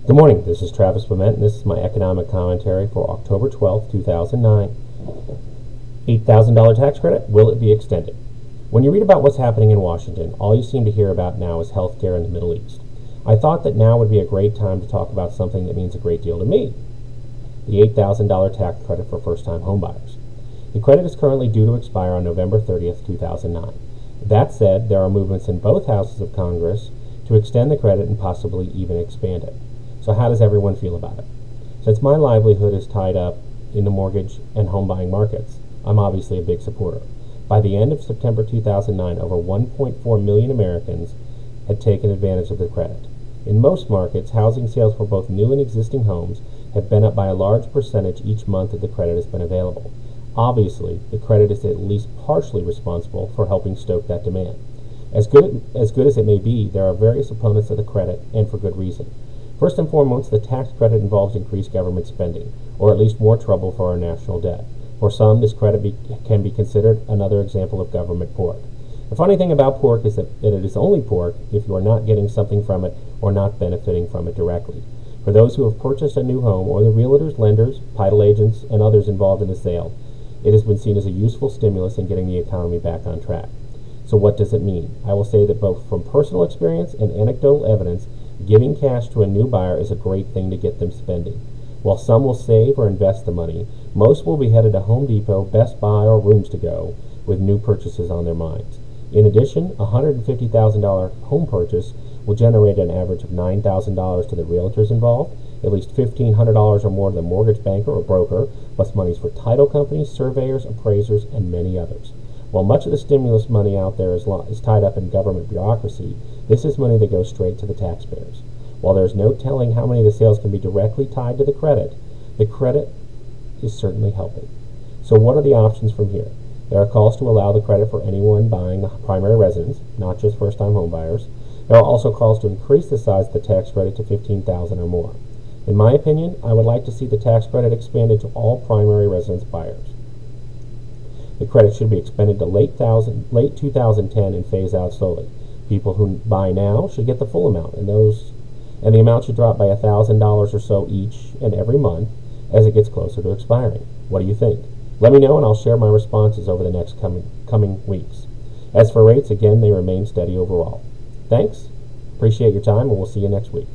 Good morning, this is Travis Bement, and this is my economic commentary for October 12th, 2009. $8,000 tax credit, will it be extended? When you read about what's happening in Washington, all you seem to hear about now is health care in the Middle East. I thought that now would be a great time to talk about something that means a great deal to me, the $8,000 tax credit for first-time homebuyers. The credit is currently due to expire on November 30th, 2009. That said, there are movements in both houses of Congress to extend the credit and possibly even expand it. So how does everyone feel about it? Since my livelihood is tied up in the mortgage and home buying markets, I'm obviously a big supporter. By the end of September 2009, over 1.4 million Americans had taken advantage of the credit. In most markets, housing sales for both new and existing homes have been up by a large percentage each month that the credit has been available. Obviously, the credit is at least partially responsible for helping stoke that demand. As good as it may be, there are various opponents of the credit, and for good reason. First and foremost, the tax credit involves increased government spending, or at least more trouble for our national debt. For some, this credit can be considered another example of government pork. The funny thing about pork is that it is only pork if you are not getting something from it or not benefiting from it directly. For those who have purchased a new home, or the realtors, lenders, title agents, and others involved in the sale, it has been seen as a useful stimulus in getting the economy back on track. So what does it mean? I will say that both from personal experience and anecdotal evidence, giving cash to a new buyer is a great thing to get them spending. While some will save or invest the money, most will be headed to Home Depot, Best Buy, or Rooms to Go with new purchases on their minds. In addition, a $150,000 home purchase will generate an average of $9,000 to the realtors involved, at least $1,500 or more to the mortgage banker or broker, plus monies for title companies, surveyors, appraisers, and many others. While much of the stimulus money out there is tied up in government bureaucracy, this is money that goes straight to the taxpayers. While there is no telling how many of the sales can be directly tied to the credit is certainly helping. So what are the options from here? There are calls to allow the credit for anyone buying a primary residence, not just first-time home buyers. There are also calls to increase the size of the tax credit to $15,000 or more. In my opinion, I would like to see the tax credit expanded to all primary residence buyers. The credit should be expanded to late 2010 and phase out slowly. People who buy now should get the full amount, and the amount should drop by $1,000 or so each and every month as it gets closer to expiring. What do you think? Let me know, and I'll share my responses over the next coming weeks. As for rates, again, they remain steady overall. Thanks. Appreciate your time, and we'll see you next week.